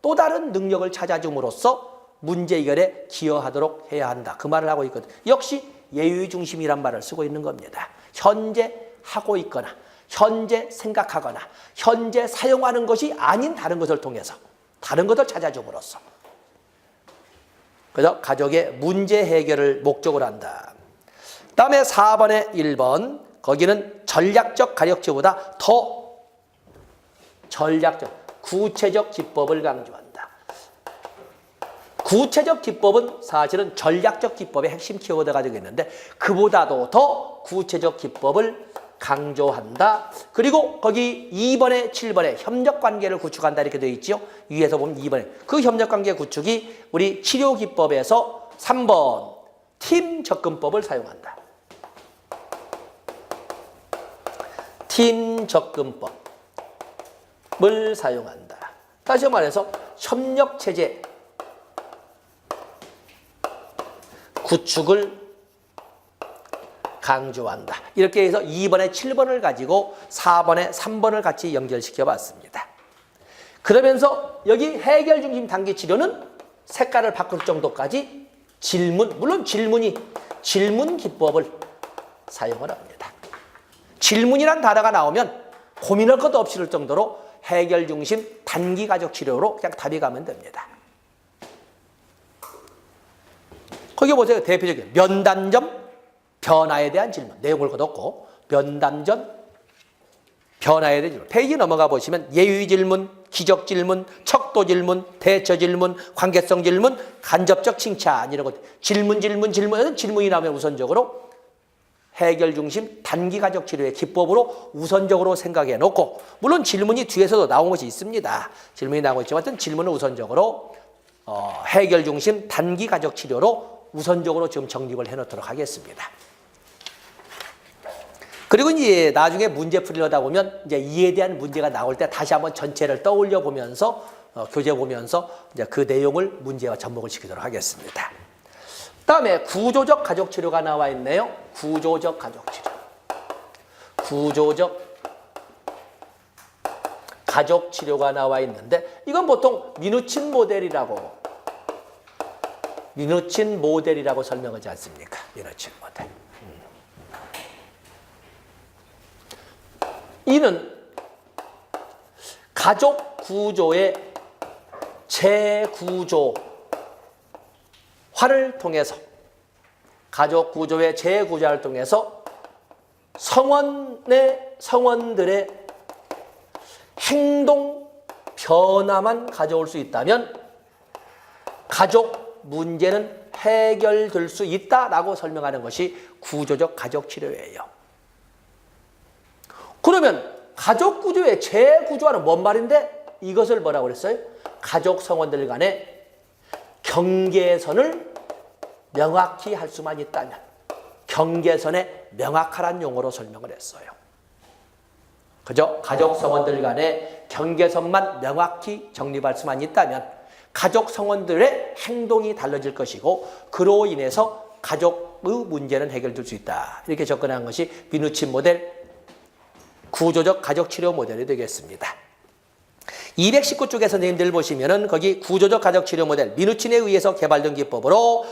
Speaker 1: 또 다른 능력을 찾아줌으로써 문제 해결에 기여하도록 해야 한다. 그 말을 하고 있거든. 역시 예의 중심이란 말을 쓰고 있는 겁니다. 현재 하고 있거나 현재 생각하거나 현재 사용하는 것이 아닌 다른 것을 통해서 다른 것을 찾아줌으로써. 그래서 가족의 문제 해결을 목적으로 한다. 다음에 4번에 1번. 거기는 전략적 가력치보다 더 전략적, 구체적 기법을 강조한다. 구체적 기법은 사실은 전략적 기법의 핵심 키워드가 되겠는데 그보다도 더 구체적 기법을 강조한다. 그리고 거기 2번에 7번에 협력관계를 구축한다 이렇게 되어 있죠. 위에서 보면 2번에 그 협력관계 구축이 우리 치료기법에서 3번 팀 접근법을 사용한다. 팀 접근법을 사용한다. 다시 말해서 협력체제 구축을 강조한다. 이렇게 해서 2번에 7번을 가지고 4번에 3번을 같이 연결시켜 봤습니다. 그러면서 여기 해결 중심 단기 치료는 색깔을 바꿀 정도까지 질문, 물론 질문 기법을 사용을 합니다. 질문이란 단어가 나오면 고민할 것도 없이 할 정도로 해결 중심 단기 가족 치료로 그냥 답이 가면 됩니다. 거기 보세요. 대표적인 면담점 변화에 대한 질문. 내용을 거뒀고 면담전 변화에 대한 질문. 페이지 넘어가 보시면 예의 질문, 기적 질문, 척도 질문, 대처 질문, 관계성 질문, 간접적 칭찬 이런 것. 질문이 나오면 우선적으로 해결 중심 단기 가족 치료의 기법으로 우선적으로 생각해 놓고, 물론 질문이 뒤에서도 나온 것이 있습니다. 질문이 나오고 있지만 어떤 질문은 우선적으로 해결 중심 단기 가족 치료로 우선적으로 지금 정립을 해놓도록 하겠습니다. 그리고 이제 나중에 문제 풀이려다 보면 이제 이에 대한 문제가 나올 때 다시 한번 전체를 떠올려 보면서 교재 보면서 이제 그 내용을 문제와 접목을 시키도록 하겠습니다. 다음에 구조적 가족 치료가 나와 있네요. 구조적 가족 치료. 구조적 가족 치료가 나와 있는데 이건 보통 미누친 모델이라고 설명하지 않습니까? 미누친 모델. 이는 가족 구조의 재구조화를 통해서 가족 구조의 재구조화를 통해서 성원들의 행동 변화만 가져올 수 있다면 가족 문제는 해결될 수 있다라고 설명하는 것이 구조적 가족치료예요. 그러면 가족구조의 재구조화는 뭔 말인데 이것을 뭐라고 그랬어요? 가족 성원들 간의 경계선을 명확히 할 수만 있다면 경계선의 명확하란 용어로 설명을 했어요. 그죠? 가족 성원들 간의 경계선만 명확히 정립할 수만 있다면 가족 성원들의 행동이 달라질 것이고 그로 인해서 가족의 문제는 해결될 수 있다. 이렇게 접근한 것이 미누친 모델 구조적 가족치료 모델이 되겠습니다. 219쪽에 선생님들 보시면은 거기 구조적 가족치료 모델 미누친에 의해서 개발된 기법으로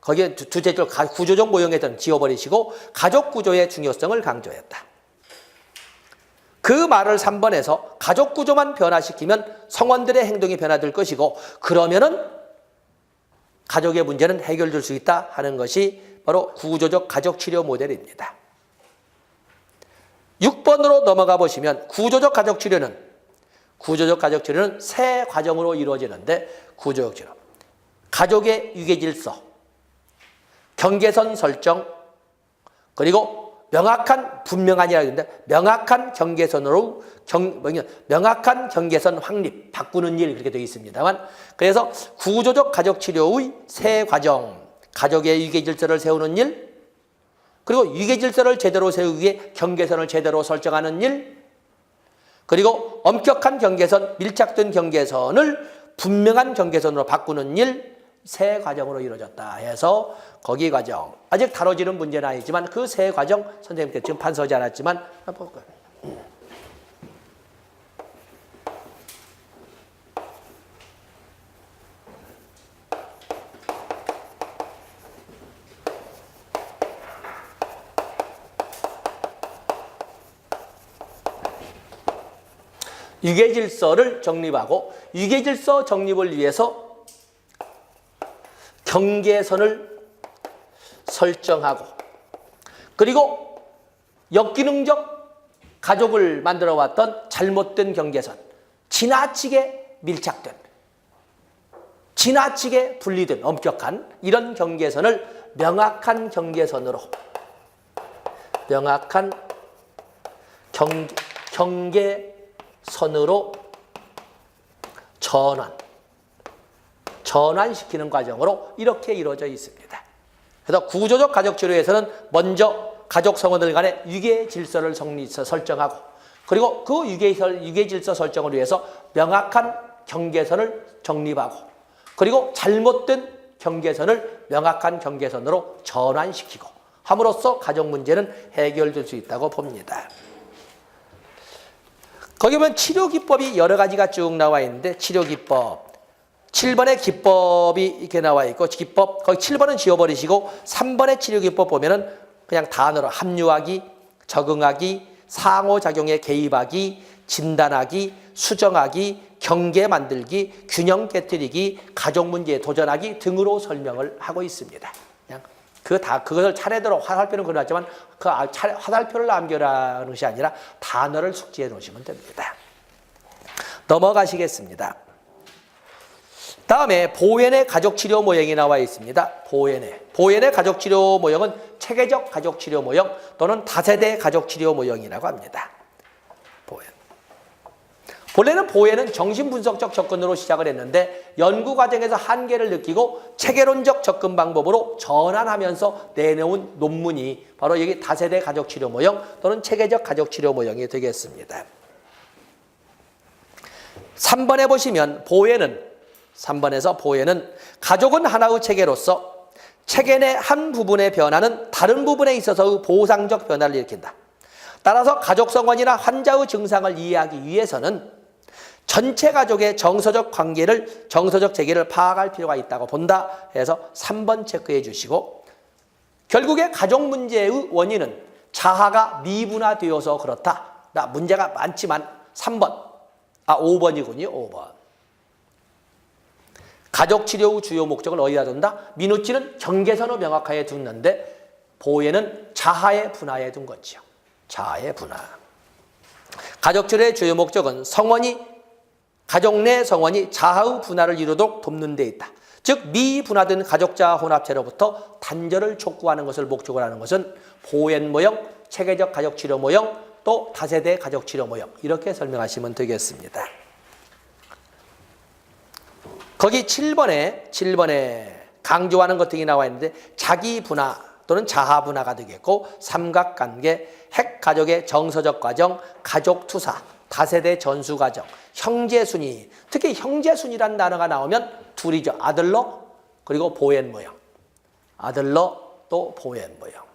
Speaker 1: 거기에 두 제줄 구조적 모형에 등 지워버리시고 가족 구조의 중요성을 강조했다. 그 말을 3번에서 가족 구조만 변화시키면 성원들의 행동이 변화될 것이고 그러면은 가족의 문제는 해결될 수 있다 하는 것이 바로 구조적 가족치료 모델입니다. 6번으로 넘어가 보시면 구조적 가족치료는 세 과정으로 이루어지는데 구조적 치료. 가족의 유계질서, 경계선 설정, 그리고 명확한 분명한이라고 했는데 명확한 경계선으로 명확한 경계선 확립, 바꾸는 일 그렇게 되어 있습니다만 그래서 구조적 가족치료의 세 과정, 가족의 유계질서를 세우는 일, 그리고 유계질서를 제대로 세우기 위해 경계선을 제대로 설정하는 일, 그리고 엄격한 경계선, 밀착된 경계선을 분명한 경계선으로 바꾸는 일, 세 과정으로 이루어졌다 해서 거기 과정, 아직 다뤄지는 문제는 아니지만 그 세 과정 선생님께 지금 판서지 않았지만 한번 볼까요? 유계질서를 정립하고 유계질서 정립을 위해서 경계선을 설정하고 그리고 역기능적 가족을 만들어 왔던 잘못된 경계선, 지나치게 밀착된, 지나치게 분리된 엄격한 이런 경계선을 명확한 경계선으로 경계선으로 전환시키는 과정으로 이렇게 이루어져 있습니다. 그래서 구조적 가족치료에서는 먼저 가족 성원들 간의 유계 질서를 설정하고 그리고 그 유계 질서 설정을 위해서 명확한 경계선을 정립하고 그리고 잘못된 경계선을 명확한 경계선으로 전환시키고 함으로써 가족 문제는 해결될 수 있다고 봅니다. 거기 보면 치료 기법이 여러 가지가 쭉 나와 있는데 치료 기법 7번의 기법이 이렇게 나와 있고 기법 거기 7번은 지워버리시고 3번의 치료 기법 보면은 그냥 단어로 합류하기, 적응하기, 상호작용에 개입하기, 진단하기, 수정하기, 경계 만들기, 균형 깨뜨리기, 가족 문제에 도전하기 등으로 설명을 하고 있습니다. 그냥 그것을 차례대로 화살표는 그려놨지만 그 화살표를 남겨라는 것이 아니라 단어를 숙지해 놓으시면 됩니다. 넘어가시겠습니다. 다음에 보웬의 가족치료 모형이 나와 있습니다. 보웬의 가족치료 모형은 체계적 가족치료 모형 또는 다세대 가족치료 모형이라고 합니다. 본래는 보웬은 정신분석적 접근으로 시작을 했는데 연구 과정에서 한계를 느끼고 체계론적 접근 방법으로 전환하면서 내놓은 논문이 바로 여기 다세대 가족치료 모형 또는 체계적 가족치료 모형이 되겠습니다. 3번에 보시면 3번에서 보웬은 가족은 하나의 체계로서 체계 내 한 부분의 변화는 다른 부분에 있어서의 보상적 변화를 일으킨다. 따라서 가족 성원이나 환자의 증상을 이해하기 위해서는 전체 가족의 정서적 체계를 파악할 필요가 있다고 본다 해서 3번 체크해 주시고 결국에 가족 문제의 원인은 자아가 미분화되어서 그렇다. 문제가 많지만 5번이군요. 5번. 가족치료의 주요 목적을 어디다 둔다? 미누치는 경계선을 명확하게 두는데 보웬은 자아의 분화에 둔 거죠. 자아의 분화. 가족치료의 주요 목적은 성원이 가족 내 성원이 자아의 분화를 이루도록 돕는 데 있다. 즉 미분화된 가족자 혼합체로부터 단절을 촉구하는 것을 목적으로 하는 것은 보행 모형, 체계적 가족 치료 모형, 또 다세대 가족 치료 모형 이렇게 설명하시면 되겠습니다. 거기 7번에 강조하는 것 등이 나와 있는데 자기 분화 또는 자아 분화가 되겠고 삼각관계, 핵가족의 정서적 과정, 가족 투사, 다세대 전수 과정, 형제순위, 특히 형제순위라는 단어가 나오면 둘이죠. 아들러 그리고 보행 모형. 아들러 또 보행 모형.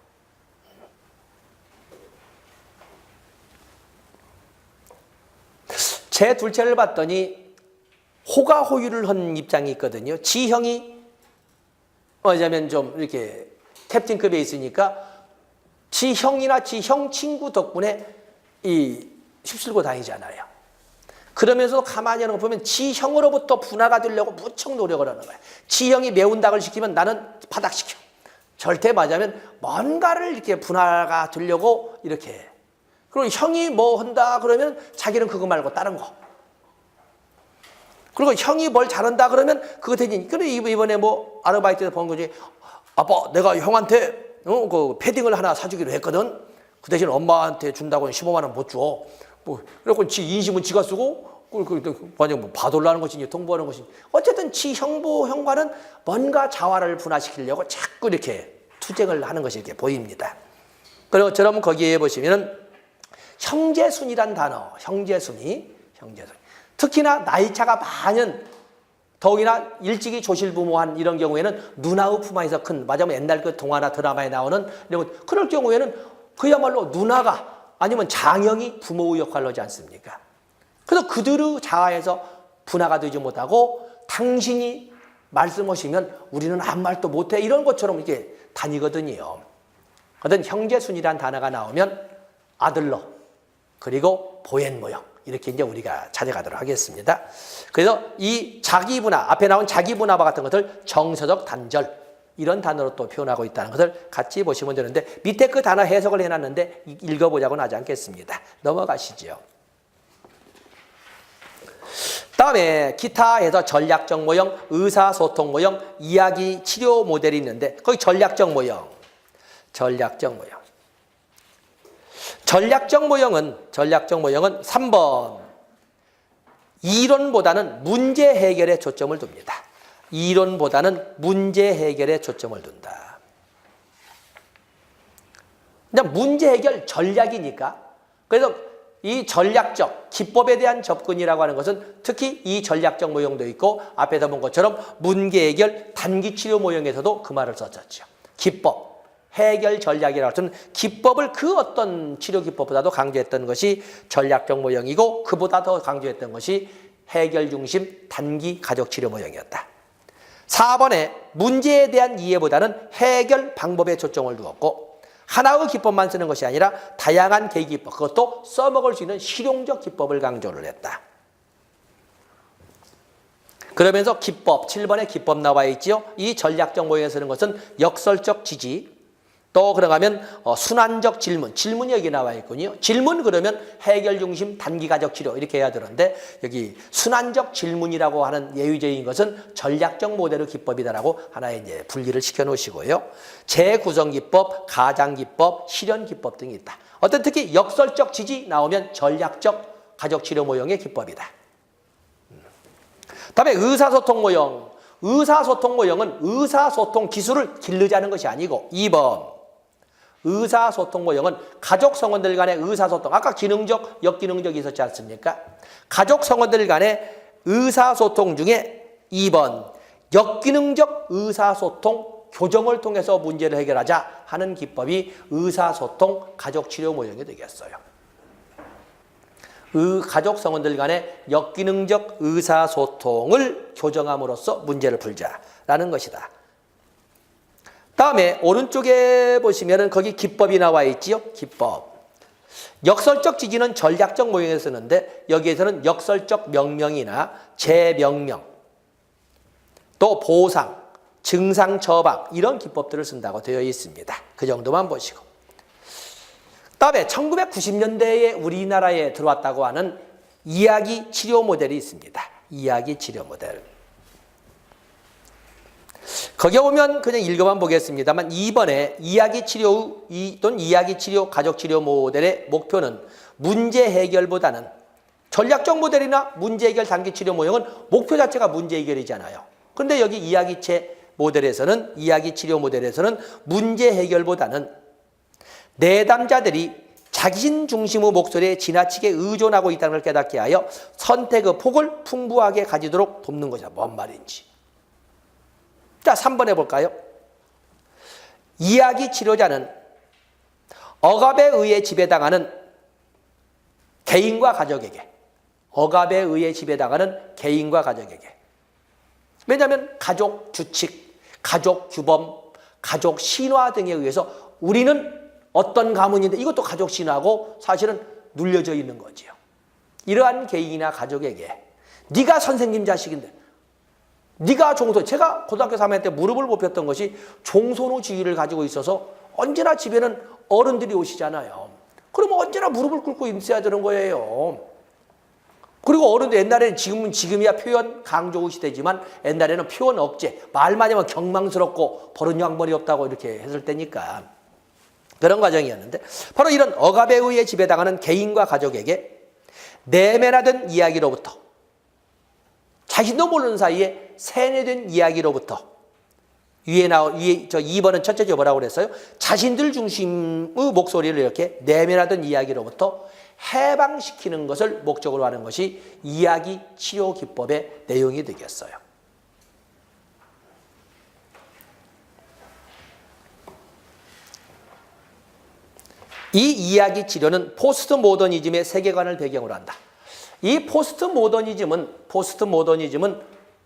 Speaker 1: 제 둘째를 봤더니 호가호유를 한 입장이 있거든요. 지형이 뭐냐면 좀 이렇게 캡틴급에 있으니까 지형이나 지형 친구 덕분에 휩쓸고 다니잖아요. 그러면서 가만히 하는 거 보면 지형으로부터 분화가 되려고 무척 노력을 하는 거예요. 지형이 매운 닭을 시키면 나는 바닥시켜. 절대 맞으면 뭔가를 이렇게 분화가 되려고 이렇게 해. 그리고 형이 뭐 한다 그러면 자기는 그거 말고 다른 거. 그리고 형이 뭘 잘한다 그러면 그거 되니. 그래 이번에 뭐 아르바이트에서 본 거지. 아빠 내가 형한테 그 패딩을 하나 사주기로 했거든. 그 대신 엄마한테 준다고 15만 원 못 줘. 뭐 그래갖고 지 인심은 지가 쓰고 만약 뭐 봐달라는 것인지 통보하는 것인지 어쨌든 지 형과는 뭔가 자화를 분화시키려고 자꾸 이렇게 투쟁을 하는 것이 이렇게 보입니다. 그리고 저럼 거기에 보시면은 형제순이란 단어, 형제순이. 특히나 나이차가 많은 더욱이나 일찍이 조실부모한 이런 경우에는 누나의 품 안에서 큰 맞으면 옛날 그 동화나 드라마에 나오는 이런 것 그럴 경우에는 그야말로 누나가 아니면 장형이 부모의 역할을 하지 않습니까? 그래서 그들의 자아에서 분화가 되지 못하고 당신이 말씀하시면 우리는 아무 말도 못해 이런 것처럼 이렇게 다니거든요. 어떤 형제순이란 단어가 나오면 아들러 그리고 보행 모형 이렇게 이제 우리가 찾아가도록 하겠습니다. 그래서 이 자기 분화 앞에 나온 자기 분화와 같은 것을 정서적 단절 이런 단어로 또 표현하고 있다는 것을 같이 보시면 되는데 밑에 그 단어 해석을 해놨는데 읽어보자고는 하지 않겠습니다. 넘어가시죠. 다음에 기타에서 전략적 모형, 의사소통 모형, 이야기 치료 모델이 있는데 거기 전략적 모형은 전략적 모형은 3번 이론보다는 문제 해결에 초점을 둡니다. 이론보다는 문제 해결에 초점을 둔다. 그냥 문제 해결 전략이니까 그래서 이 전략적 기법에 대한 접근이라고 하는 것은 특히 이 전략적 모형도 있고 앞에서 본 것처럼 문제 해결 단기 치료 모형에서도 그 말을 썼었죠. 기법 해결 전략이라고 하면 기법을 그 어떤 치료 기법보다도 강조했던 것이 전략적 모형이고 그보다 더 강조했던 것이 해결 중심 단기 가족 치료 모형이었다. 4번에 문제에 대한 이해보다는 해결 방법에 초점을 두었고 하나의 기법만 쓰는 것이 아니라 다양한 개인 기법 그것도 써먹을 수 있는 실용적 기법을 강조를 했다. 그러면서 기법 7번에 기법 나와 있지요. 이 전략적 모형에 쓰는 것은 역설적 지지 또 그러면 순환적 질문이 여기 나와 있군요. 질문 그러면 해결 중심 단기 가족 치료 이렇게 해야 되는데 여기 순환적 질문이라고 하는 예의적인 것은 전략적 모델의 기법이다라고 하나의 이제 분리를 시켜 놓으시고요. 재구성 기법, 가장 기법, 실현 기법 등이 있다. 어떤 특히 역설적 지지 나오면 전략적 가족 치료 모형의 기법이다. 다음에 의사소통 모형. 의사소통 모형은 의사소통 기술을 기르자는 것이 아니고 2번 의사소통 모형은 가족 성원들 간의 의사소통 아까 기능적, 역기능적이 있었지 않습니까? 가족 성원들 간의 의사소통 중에 2번 역기능적 의사소통 교정을 통해서 문제를 해결하자 하는 기법이 의사소통 가족치료 모형이 되겠어요. 가족 성원들 간의 역기능적 의사소통을 교정함으로써 문제를 풀자라는 것이다. 다음에 오른쪽에 보시면은 거기 기법이 나와 있지요. 기법. 역설적 지지는 전략적 모형에 쓰는데 여기에서는 역설적 명명이나 재명명, 또 보상, 증상 처방 이런 기법들을 쓴다고 되어 있습니다. 그 정도만 보시고. 다음에 1990년대에 우리나라에 들어왔다고 하는 이야기 치료 모델이 있습니다. 이야기 치료 모델. 거기에 보면 그냥 읽어만 보겠습니다만 2번에 이야기 치료 또는 이야기 치료 가족 치료 모델의 목표는 문제 해결보다는 전략적 모델이나 문제 해결 단기 치료 모형은 목표 자체가 문제 해결이잖아요. 그런데 여기 이야기체 모델에서는 이야기 치료 모델에서는 문제 해결보다는 내담자들이 자신 중심의 목소리에 지나치게 의존하고 있다는 걸 깨닫게 하여 선택의 폭을 풍부하게 가지도록 돕는 것이다. 뭔 말인지. 자, 3번 해볼까요? 이야기 치료자는 억압에 의해 지배당하는 개인과 가족에게, 억압에 의해 지배당하는 개인과 가족에게. 왜냐하면 가족 규칙, 가족 규범, 가족 신화 등에 의해서 우리는 어떤 가문인데 이것도 가족 신화고 사실은 눌려져 있는 거지요. 이러한 개인이나 가족에게 네가 선생님 자식인데 네가 종소, 제가 고등학교 3학년 때 무릎을 뽑혔던 것이 종손후주의를 가지고 있어서 언제나 집에는 어른들이 오시잖아요. 그러면 언제나 무릎을 꿇고 있어야 되는 거예요. 그리고 어른들 옛날에는 지금이야 표현 강조구 시대지만 옛날에는 표현 억제, 말만 하면 경망스럽고 버릇 양머리 없다고 이렇게 했을 때니까 그런 과정이었는데 바로 이런 억압에 의해 지배당하는 개인과 가족에게 내면화된 이야기로부터 자신도 모르는 사이에 세뇌된 이야기로부터 위에 2번은 첫째 줄 뭐라고 그랬어요? 자신들 중심의 목소리를 이렇게 내면화된 이야기로부터 해방시키는 것을 목적으로 하는 것이 이야기 치료 기법의 내용이 되겠어요. 이 이야기 치료는 포스트 모더니즘의 세계관을 배경으로 한다. 이 포스트 모더니즘은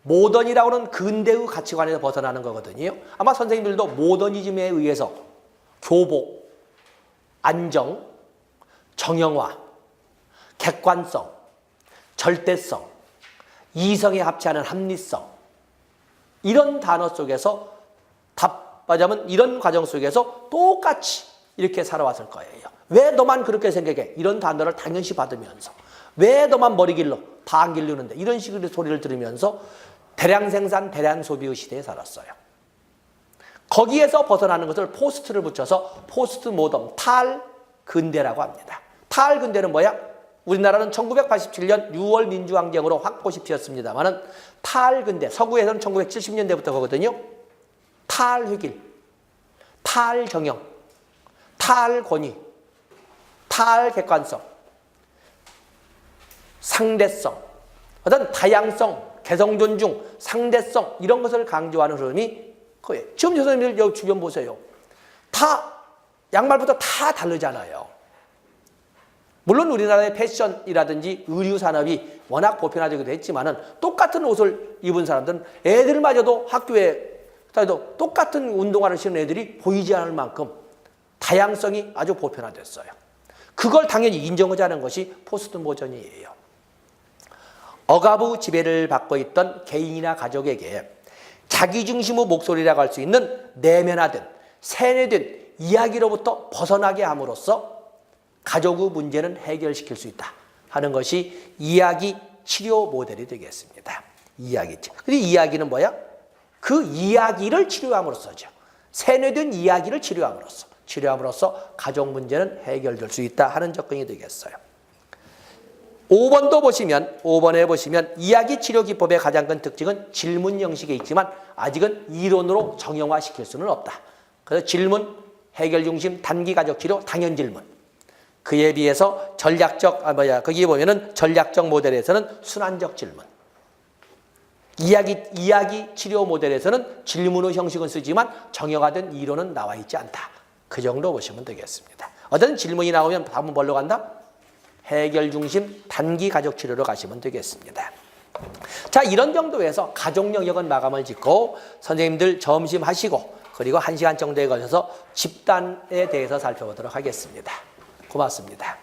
Speaker 1: 모던이라고 하는 근대의 가치관에서 벗어나는 거거든요. 아마 선생님들도 모더니즘에 의해서 교복, 안정, 정형화, 객관성, 절대성, 이성에 합치하는 합리성 이런 단어 속에서 답하자면 이런 과정 속에서 똑같이 이렇게 살아왔을 거예요. 왜 너만 그렇게 생각해? 이런 단어를 당연시 받으면서 왜 너만 머리 길러? 다 안 길르는데 이런 식의 소리를 들으면서 대량 생산, 대량 소비의 시대에 살았어요. 거기에서 벗어나는 것을 포스트를 붙여서 포스트 모던, 탈근대라고 합니다. 탈근대는 뭐야? 우리나라는 1987년 6월 민주항쟁으로 확고시 피었습니다만은 탈근대, 서구에서는 1970년대부터 거거든요. 탈획일, 탈정형, 탈권위, 탈객관성, 상대성, 어떤 다양성, 개성존중, 상대성 이런 것을 강조하는 흐름이 거예요. 지금 선생님들 여기 주변 보세요. 다 양말부터 다 다르잖아요. 물론 우리나라의 패션이라든지 의류 산업이 워낙 보편화되기도 했지만은 똑같은 옷을 입은 사람들은 애들마저도 학교에 똑같은 운동화를 신은 애들이 보이지 않을 만큼 다양성이 아주 보편화됐어요. 그걸 당연히 인정하자는 것이 포스트 모던이에요. 억압의 지배를 받고 있던 개인이나 가족에게 자기중심의 목소리라고 할 수 있는 내면화된, 세뇌된 이야기로부터 벗어나게 함으로써 가족의 문제는 해결시킬 수 있다 하는 것이 이야기 치료 모델이 되겠습니다. 이야기 치료. 근데 이야기는 뭐야? 그 이야기를 치료함으로써죠. 세뇌된 이야기를 치료함으로써 가족 문제는 해결될 수 있다 하는 접근이 되겠어요. 5번에 보시면 이야기 치료 기법의 가장 큰 특징은 질문 형식에 있지만 아직은 이론으로 정형화시킬 수는 없다. 그래서 질문, 해결 중심, 단기 가족 치료, 당연 질문. 그에 비해서 거기에 보면은 전략적 모델에서는 순환적 질문. 이야기 치료 모델에서는 질문의 형식은 쓰지만 정형화된 이론은 나와 있지 않다. 그 정도 보시면 되겠습니다. 어떤 질문이 나오면 답은 뭘로 간다? 해결 중심 단기 가족 치료로 가시면 되겠습니다. 자, 이런 정도에서 가족 영역은 마감을 짓고 선생님들 점심 하시고 그리고 1시간 정도에 걸쳐서 집단에 대해서 살펴보도록 하겠습니다. 고맙습니다.